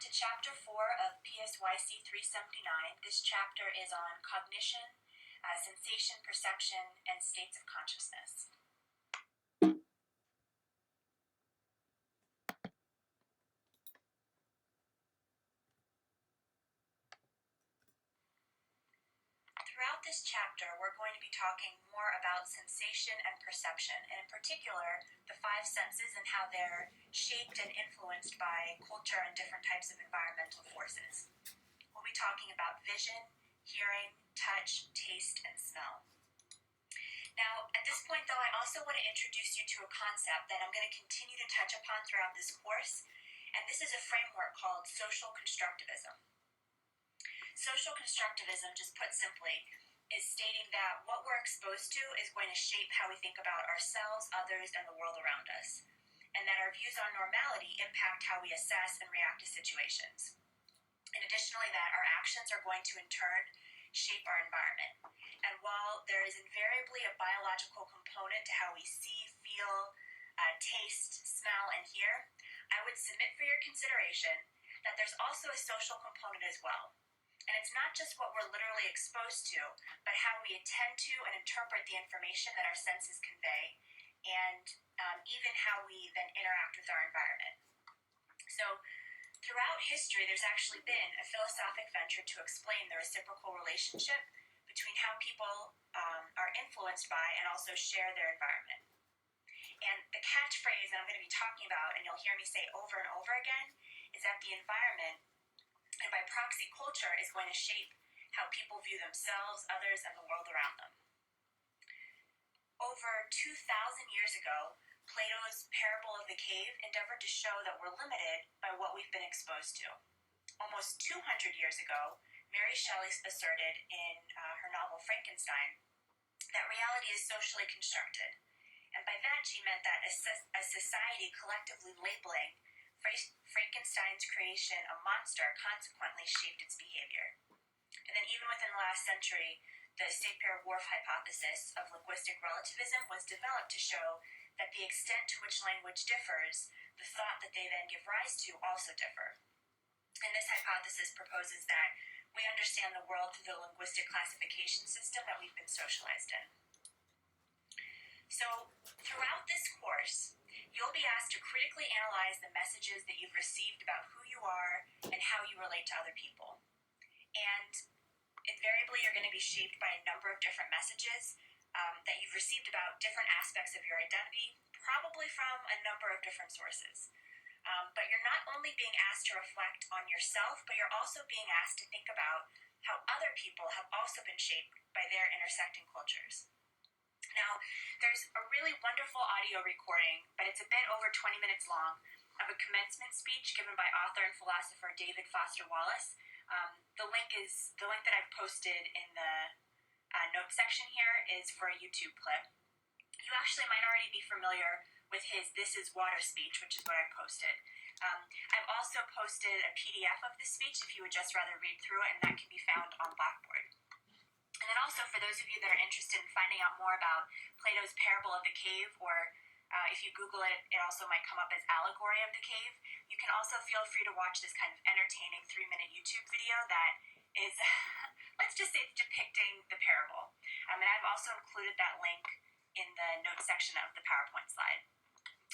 to Chapter 4 of PSYC 379. This chapter is on cognition, sensation, perception, and states of consciousness. Throughout this chapter, we're going to be talking more about sensation and perception, and in particular, the five senses and how they're shaped and influenced by culture and different types of environmental forces. We'll be talking about vision, hearing, touch, taste, and smell. Now, at this point, though, I also want to introduce you to a concept that I'm going to continue to touch upon throughout this course, and this is a framework called social constructivism. Social constructivism, just put simply, is stating that what we're exposed to is going to shape how we think about ourselves, others, and the world around us, and that our views on normality impact how we assess and react to situations. And additionally, that our actions are going to, in turn, shape our environment. And while there is invariably a biological component to how we see, feel, taste, smell, and hear, I would submit for your consideration that there's also a social component as well. And it's not just what we're literally exposed to, but how we attend to and interpret the information that our senses convey, and even how we then interact with our environment. So, throughout history, there's actually been a philosophic venture to explain the reciprocal relationship between how people are influenced by and also share their environment. And the catchphrase that I'm going to be talking about, and you'll hear me say over and over again, is that the environment, and by proxy culture, is going to shape how people view themselves, others, and the world around them. Over 2,000 years ago, Plato's parable of the cave endeavored to show that we're limited by what we've been exposed to. Almost 200 years ago, Mary Shelley asserted in her novel Frankenstein that reality is socially constructed. And by that, she meant that a society collectively labeling Frankenstein's creation a monster consequently shaped its behavior. And then even within the last century, the Sapir-Whorf hypothesis of linguistic relativism was developed to show that the extent to which language differs, the thought that they then give rise to also differ. And this hypothesis proposes that we understand the world through the linguistic classification system that we've been socialized in. So, throughout this course, you'll be asked to critically analyze the messages that you've received about who you are and how you relate to other people. And invariably, you're going to be shaped by a number of different messages that you've received about different aspects of your identity, probably from a number of different sources. But you're not only being asked to reflect on yourself, but you're also being asked to think about how other people have also been shaped by their intersecting cultures. Now, there's a really wonderful audio recording, but it's a bit over 20 minutes long, of a commencement speech given by author and philosopher David Foster Wallace. The link that I've posted in the notes section here is for a YouTube clip. You actually might already be familiar with his "This is Water" speech, which is what I've posted. I've also posted a PDF of this speech if you would just rather read through it, and that can be found on Blackboard. And then also, for those of you that are interested in finding out more about Plato's parable of the cave, or if you Google it, it also might come up as allegory of the cave, you can also feel free to watch this kind of entertaining 3-minute YouTube video that is, let's just say, depicting the parable. And I've also included that link in the notes section of the PowerPoint slide.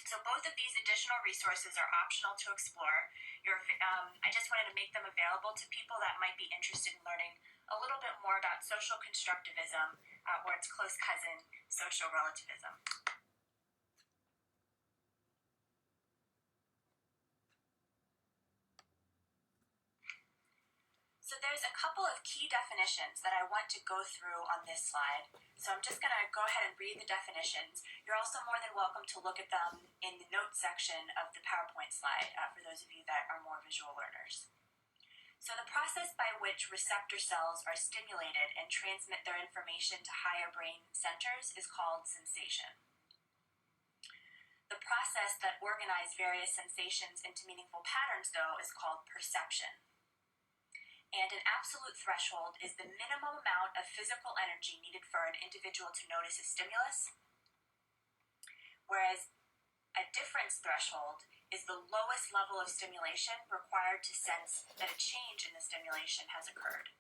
So both of these additional resources are optional to explore. I just wanted to make them available to people that might be interested in learning a little bit more about social constructivism, or its close cousin, social relativism. So there's a couple of key definitions that I want to go through on this slide. So I'm just going to go ahead and read the definitions. You're also more than welcome to look at them in the notes section of the PowerPoint slide for those of you that are more visual learners. So the process by which receptor cells are stimulated and transmit their information to higher brain centers is called sensation. The process that organizes various sensations into meaningful patterns, though, is called perception. And an absolute threshold is the minimum amount of physical energy needed for an individual to notice a stimulus, whereas a difference, threshold is the lowest level of stimulation required to sense that a change in the stimulation has occurred.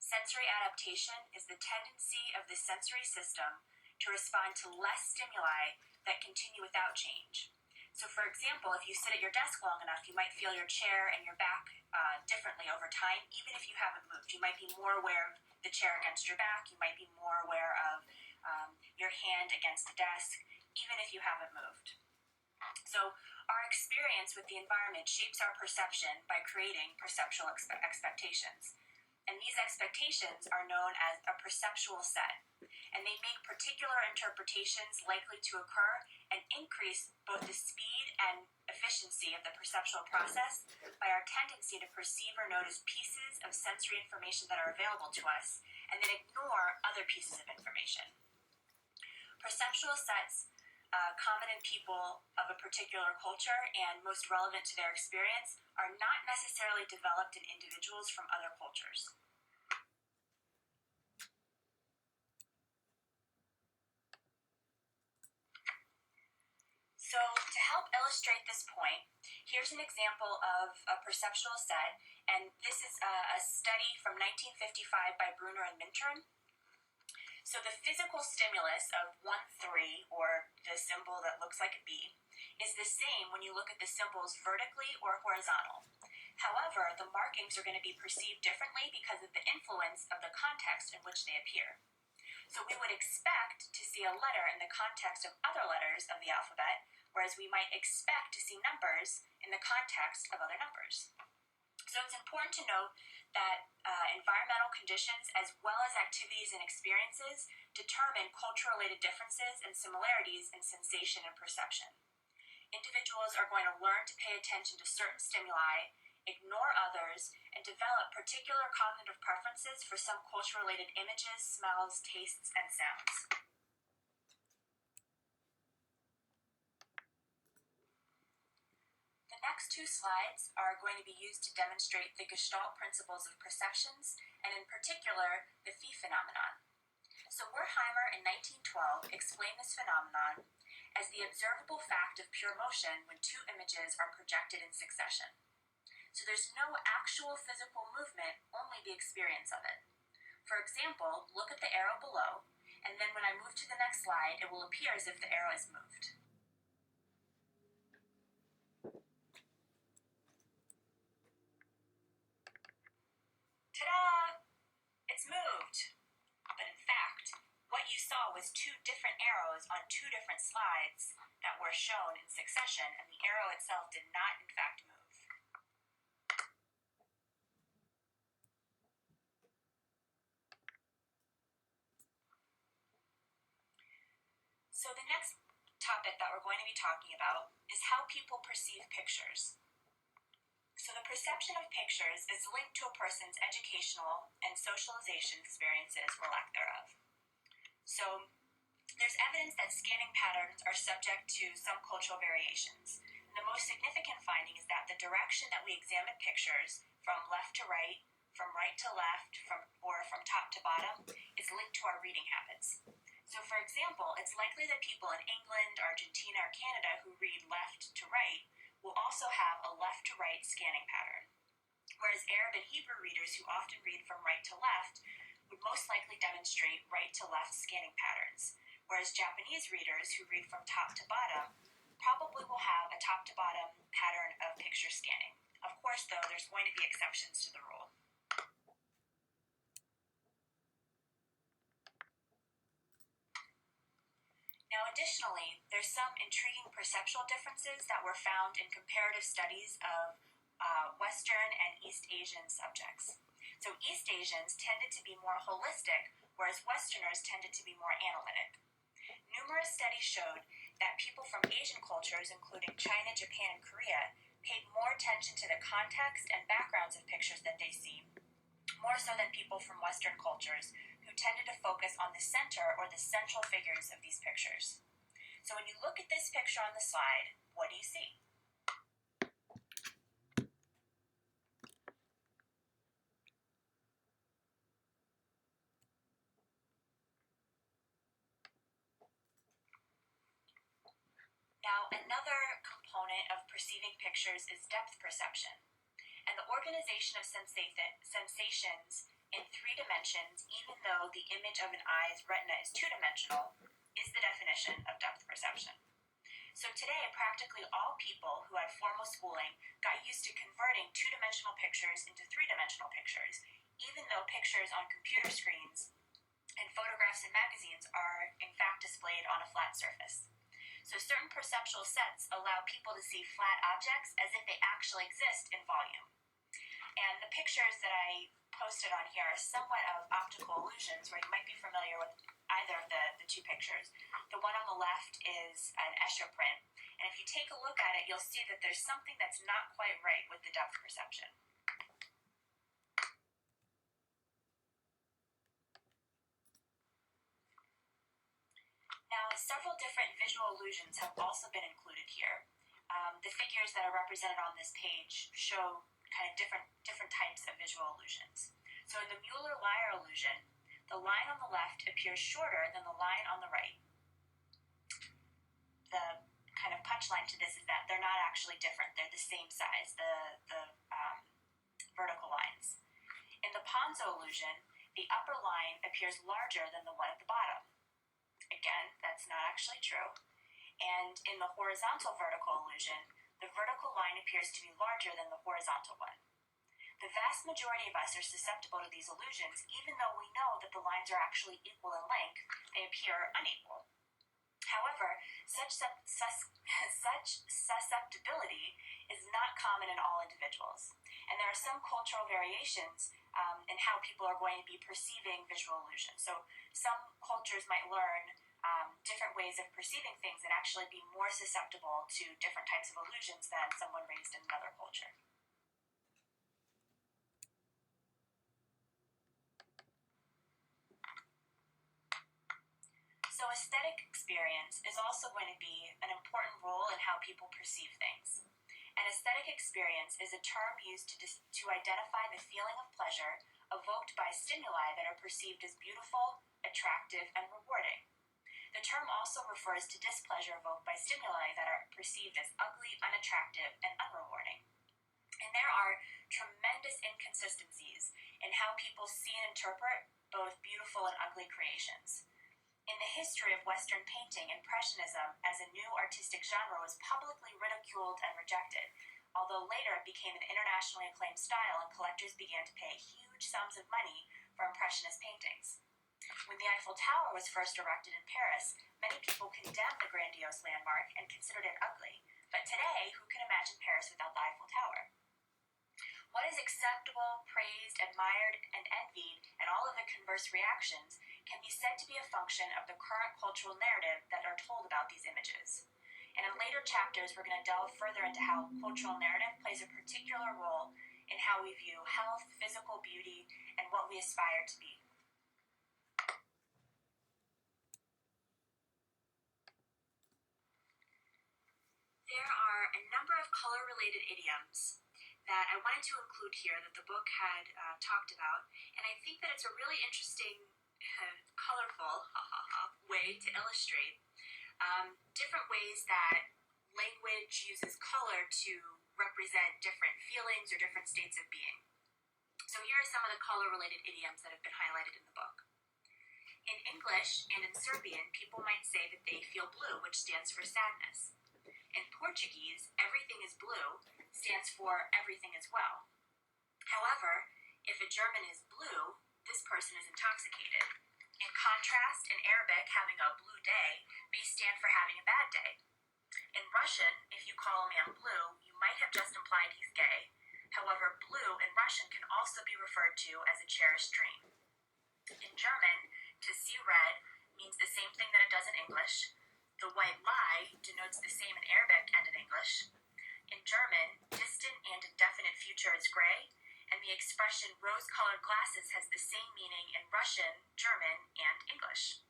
Sensory adaptation is the tendency of the sensory system to respond to less stimuli that continue without change. So for example, if you sit at your desk long enough, you might feel your chair and your back differently over time, even if you haven't moved. You might be more aware of the chair against your back. You might be more aware of your hand against the desk, even if you haven't moved. So our experience with the environment shapes our perception by creating perceptual expectations. And these expectations are known as a perceptual set. And they make particular interpretations likely to occur and increase both the speed and efficiency of the perceptual process by our tendency to perceive or notice pieces of sensory information that are available to us and then ignore other pieces of information. Perceptual sets common in people of a particular culture and most relevant to their experience are not necessarily developed in individuals from other cultures. So to help illustrate this point, here's an example of a perceptual set, and this is a study from 1955 by Bruner and Mintern. So the physical stimulus of 1-3, or the symbol that looks like a B, is the same when you look at the symbols vertically or horizontal. However, the markings are going to be perceived differently because of the influence of the context in which they appear. So we would expect to see a letter in the context of other letters of the alphabet, whereas we might expect to see numbers in the context of other numbers. So it's important to note that environmental conditions as well as activities and experiences determine culture-related differences and similarities in sensation and perception. Individuals are going to learn to pay attention to certain stimuli, ignore others, and develop particular cognitive preferences for some culture-related images, smells, tastes, and sounds. The next two slides are going to be used to demonstrate the Gestalt principles of perceptions, and in particular, the phi phenomenon. So Wertheimer in 1912 explained this phenomenon as the observable fact of pure motion when two images are projected in succession. So there's no actual physical movement, only the experience of it. For example, look at the arrow below, and then when I move to the next slide, it will appear as if the arrow is moved. Ta-da! It's moved! But in fact, what you saw was two different arrows on two different slides that were shown in succession, and the arrow itself did not in fact move. So the next topic that we're going to be talking about is how people perceive pictures. So the perception of pictures is linked to a person's educational and socialization experiences or lack thereof. So there's evidence that scanning patterns are subject to some cultural variations. And the most significant finding is that the direction that we examine pictures, from left to right, from right to left, or from top to bottom, is linked to our reading habits. So for example, it's likely that people in England, Argentina, or Canada who read left to right will also have a left to right scanning pattern, whereas Arab and Hebrew readers who often read from right to left would most likely demonstrate right to left scanning patterns, whereas Japanese readers who read from top to bottom probably will have a top to bottom pattern of picture scanning. Of course, though, there's going to be exceptions to the rule. Now, additionally, there's some intriguing perceptual differences that were found in comparative studies of Western and East Asian subjects. So East Asians tended to be more holistic, whereas Westerners tended to be more analytic. Numerous studies showed that people from Asian cultures, including China, Japan, and Korea, paid more attention to the context and backgrounds of pictures that they see, more so than people from Western cultures, who tended to focus on the center or the central figures of these pictures. So when you look at this picture on the slide, what do you see? Now, another component of perceiving pictures is depth perception. And the organization of sensations in 3 dimensions, even though the image of an eye's retina is 2-dimensional, is the definition of depth perception. So today, practically all people who had formal schooling got used to converting 2-dimensional pictures into 3-dimensional pictures, even though pictures on computer screens and photographs in magazines are, in fact, displayed on a flat surface. So certain perceptual sets allow people to see flat objects as if they actually exist in volume. And the pictures that I posted on here are somewhat of optical illusions, where you might be familiar with either of the 2 pictures. The one on the left is an Escher print, and if you take a look at it, you'll see that there's something that's not quite right with the depth perception. Now, several different visual illusions have also been included here. The figures that are represented on this page show kind of different types of visual illusions. So in the Mueller-Lyer illusion, the line on the left appears shorter than the line on the right. The kind of punchline to this is that they're not actually different. They're the same size, the vertical lines. In the Ponzo illusion, the upper line appears larger than the one at the bottom. Again, that's not actually true. And in the horizontal vertical illusion, the vertical line appears to be larger than the horizontal one. The vast majority of us are susceptible to these illusions, even though we know that the lines are actually equal in length, they appear unequal. However, such susceptibility is not common in all individuals, and there are some cultural variations in how people are going to be perceiving visual illusions. So some cultures might learn different ways of perceiving things and actually be more susceptible to different types of illusions than someone raised in another culture. So aesthetic experience is also going to be an important role in how people perceive things. An aesthetic experience is a term used to identify the feeling of pleasure evoked by stimuli that are perceived as beautiful, attractive, and rewarding. The term also refers to displeasure evoked by stimuli that are perceived as ugly, unattractive, and unrewarding. And there are tremendous inconsistencies in how people see and interpret both beautiful and ugly creations. In the history of Western painting, Impressionism as a new artistic genre was publicly ridiculed and rejected, although later it became an internationally acclaimed style and collectors began to pay huge sums of money for Impressionist paintings. When the Eiffel Tower was first erected in Paris, many people condemned the grandiose landmark and considered it ugly. But today, who can imagine Paris without the Eiffel Tower? What is acceptable, praised, admired, and envied, and all of the converse reactions, can be said to be a function of the current cultural narrative that are told about these images. And in later chapters, we're going to delve further into how cultural narrative plays a particular role in how we view health, physical beauty, and what we aspire to be. There are a number of color-related idioms that I wanted to include here that the book had talked about, and I think that it's a really interesting, colorful way to illustrate different ways that language uses color to represent different feelings or different states of being. So here are some of the color-related idioms that have been highlighted in the book. In English and in Serbian, people might say that they feel blue, which stands for sadness. In Portuguese, everything is blue stands for everything as well. However, if a German is blue, this person is intoxicated. In contrast, in Arabic, having a blue day may stand for having a bad day. In Russian, if you call a man blue, you might have just implied he's gay. However, blue in Russian can also be referred to as a cherished dream. In German, to see red means the same thing that it does in English. The white lie denotes the same in Arabic and in English. In German, distant and indefinite future is gray, and the expression rose-colored glasses has the same meaning in Russian, German, and English.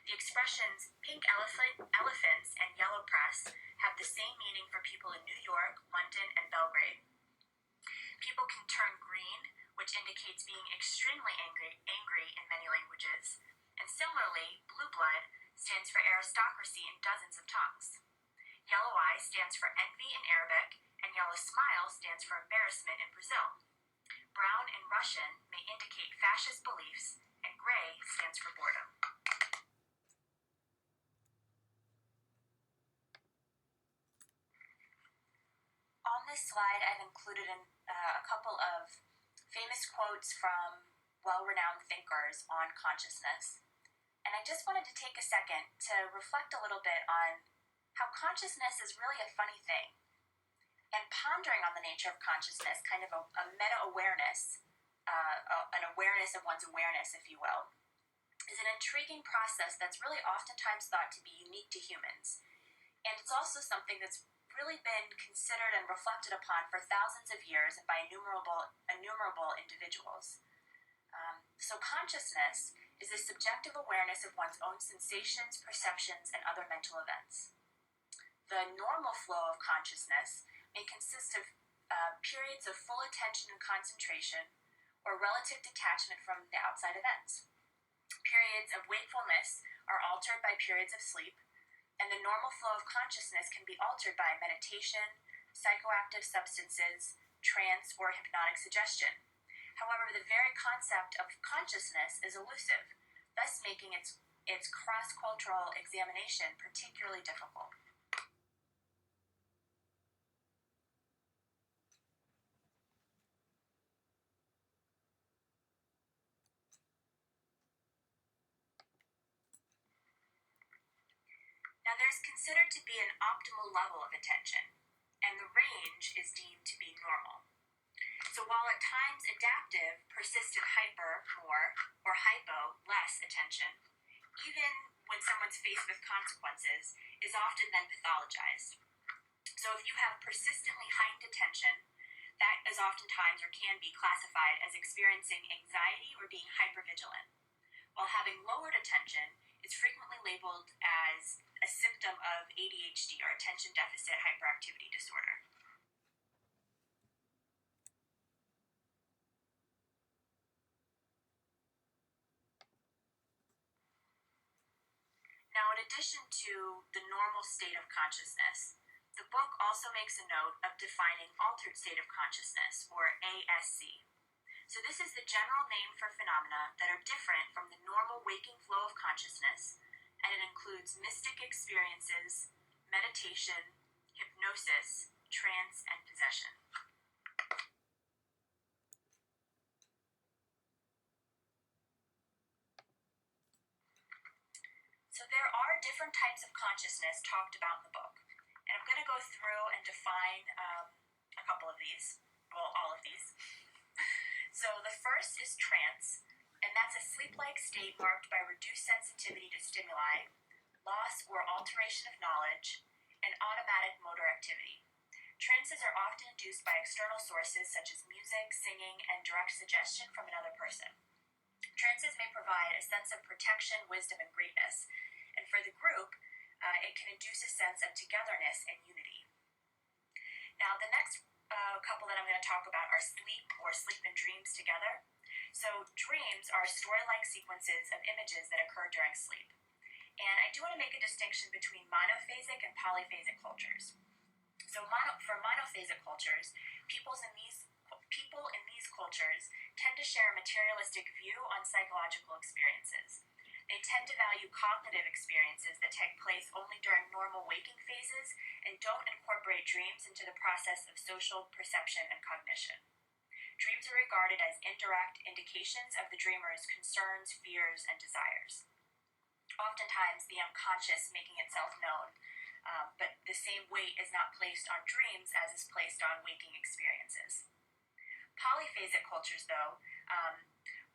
The expressions pink elephants and yellow press have the same meaning for people in New York, London, and Belgrade. People can turn green, which indicates being extremely angry in many languages, and similarly, blue blood stands for aristocracy in dozens of tongues. Yellow eye stands for envy in Arabic, and yellow smile stands for embarrassment in Brazil. Brown in Russian may indicate fascist beliefs, and gray stands for boredom. On this slide, I've included a couple of famous quotes from well-renowned thinkers on consciousness. And I just wanted to take a second to reflect a little bit on how consciousness is really a funny thing. And pondering on the nature of consciousness, kind of a meta-awareness, an awareness of one's awareness, if you will, is an intriguing process that's really oftentimes thought to be unique to humans. And it's also something that's really been considered and reflected upon for thousands of years and by innumerable individuals. So consciousness is a subjective awareness of one's own sensations, perceptions, and other mental events. The normal flow of consciousness may consist of periods of full attention and concentration or relative detachment from the outside events. Periods of wakefulness are altered by periods of sleep, and the normal flow of consciousness can be altered by meditation, psychoactive substances, trance, or hypnotic suggestion. However, the very concept of consciousness is elusive, thus making its cross-cultural examination particularly difficult. Now, there's considered to be an optimal level of attention, and the range is deemed to be normal. So while at times adaptive, persistent hyper, more, or hypo, less attention, even when someone's faced with consequences, is often then pathologized. So if you have persistently heightened attention, that is oftentimes or can be classified as experiencing anxiety or being hypervigilant, while having lowered attention is frequently labeled as a symptom of ADHD or attention deficit hyperactivity disorder. Now, in addition to the normal state of consciousness, the book also makes a note of defining altered state of consciousness, or ASC. So this is the general name for phenomena that are different from the normal waking flow of consciousness, and it includes mystic experiences, meditation, hypnosis, trance, and possession. So there are different types of consciousness talked about in the book, and I'm going to go through and define a couple of these, well, all of these. So the first is trance, and that's a sleep-like state marked by reduced sensitivity to stimuli, loss or alteration of knowledge, and automatic motor activity. Trances are often induced by external sources such as music, singing, and direct suggestion from another person. Trances may provide a sense of protection, wisdom, and greatness, and for the group, it can induce a sense of togetherness and unity. Now, the next couple that I'm going to talk about are sleep or sleep and dreams together. So dreams are story-like sequences of images that occur during sleep. And I do want to make a distinction between monophasic and polyphasic cultures. So for monophasic cultures, people in these cultures tend to share a materialistic view on psychological experiences. They tend to value cognitive experiences that take place only during normal waking phases and don't incorporate dreams into the process of social perception and cognition. Dreams are regarded as indirect indications of the dreamer's concerns, fears, and desires. Oftentimes, the unconscious making itself known, but the same weight is not placed on dreams as is placed on waking experiences. Polyphasic cultures, though,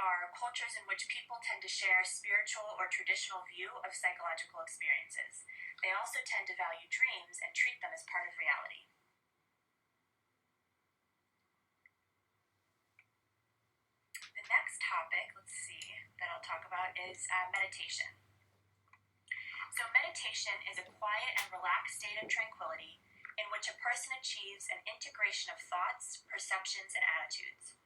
are cultures in which people tend to share a spiritual or traditional view of psychological experiences. They also tend to value dreams and treat them as part of reality. The next topic, that I'll talk about is meditation. So meditation is a quiet and relaxed state of tranquility in which a person achieves an integration of thoughts, perceptions, and attitudes.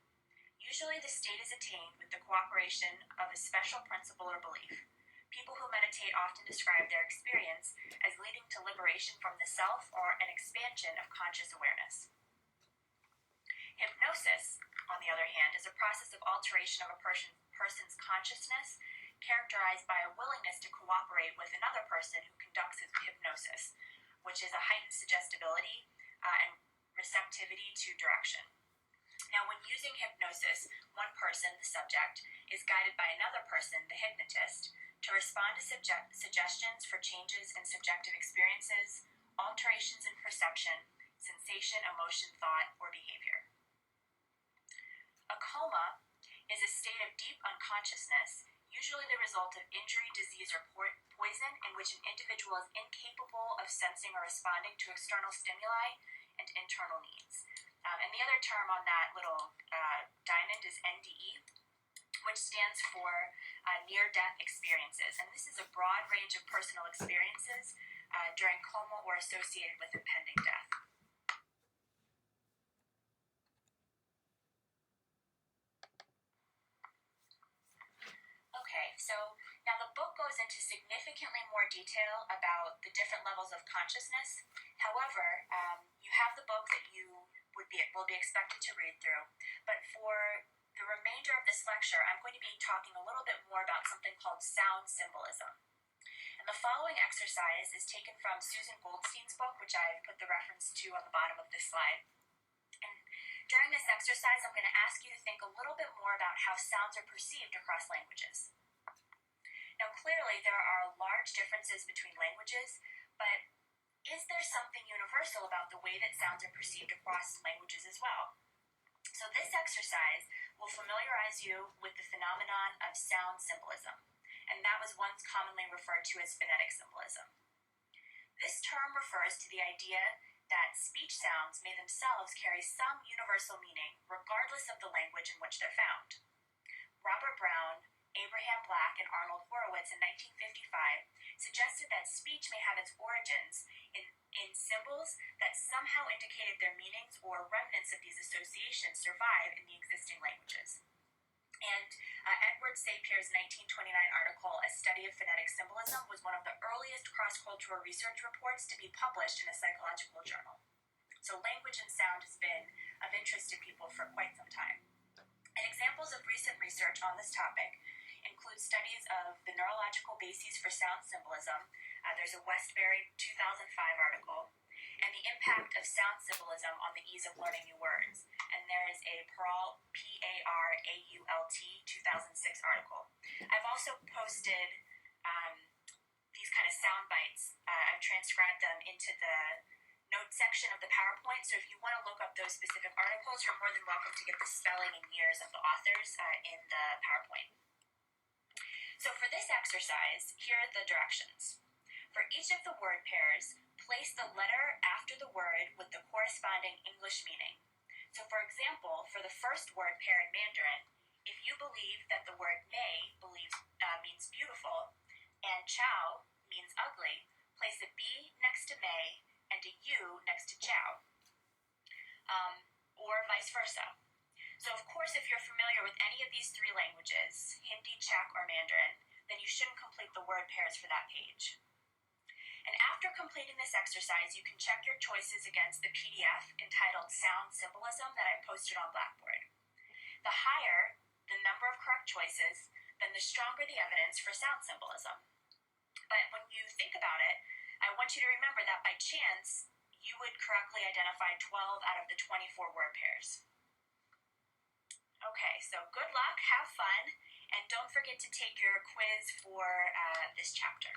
Usually the state is attained with the cooperation of a special principle or belief. People who meditate often describe their experience as leading to liberation from the self alteration of a person's consciousness characterized by a willingness to cooperate with another person who conducts hypnosis, which is a heightened suggestibility and receptivity to direction. Now, when using hypnosis, one person, the subject, is guided by another person, the hypnotist, to respond to suggestions for changes in subjective experiences, alterations in perception, sensation, emotion, thought, or behavior. A coma is a state of deep unconsciousness, usually the result of injury, disease, or poison, in which an individual is incapable of sensing or responding to external stimuli and internal needs. And the other term on that little diamond is NDE, which stands for near-death experiences. And this is a broad range of personal experiences during coma or associated with impending death. Okay, so now the book goes into significantly more detail about the different levels of consciousness. However, you have the book that you will be expected to read through. But for the remainder of this lecture, I'm going to be talking a little bit more about something called sound symbolism. And the following exercise is taken from Susan Goldstein's book, which I've put the reference to on the bottom of this slide. And during this exercise, I'm going to ask you to think a little bit more about how sounds are perceived across languages. Now, clearly, there are large differences between languages, but is there something universal about the way that sounds are perceived across languages as well? So this exercise will familiarize you with the phenomenon of sound symbolism, and that was once commonly referred to as phonetic symbolism. This term refers to the idea that speech sounds may themselves carry some universal meaning regardless of the language in which they're found. Robert Brown, Abraham Black, and Arnold Horowitz in 1955 suggested that speech may have its origins in symbols that somehow indicated their meanings or remnants of these associations survive in the existing languages. And Edward Sapir's 1929 article, A Study of Phonetic Symbolism, was one of the earliest cross-cultural research reports to be published in a psychological journal. So language and sound has been of interest to people for quite some time. And examples of recent research on this topic include studies of the neurological bases for sound symbolism. There's a Westbury 2005 article, and the impact of sound symbolism on the ease of learning new words. And there is a Parault, P-A-R-A-U-L-T 2006 article. I've also posted these kind of sound bites. I've transcribed them into the notes section of the PowerPoint, so if you want to look up those specific articles, you're more than welcome to get the spelling and years of the authors in the PowerPoint. So for this exercise, here are the directions. For each of the word pairs, place the letter after the word with the corresponding English meaning. So for example, for the first word pair in Mandarin, if you believe that the word may means beautiful and chow means ugly, place a B next to may and a U next to chow, or vice versa. So of course, if you're familiar with any of these three languages, Hindi, Czech, or Mandarin, then you shouldn't complete the word pairs for that page. And after completing this exercise, you can check your choices against the PDF entitled Sound Symbolism that I posted on Blackboard. The higher the number of correct choices, then the stronger the evidence for sound symbolism. But when you think about it, I want you to remember that by chance, you would correctly identify 12 out of the 24 word pairs. Okay, so good luck, have fun, and don't forget to take your quiz for this chapter.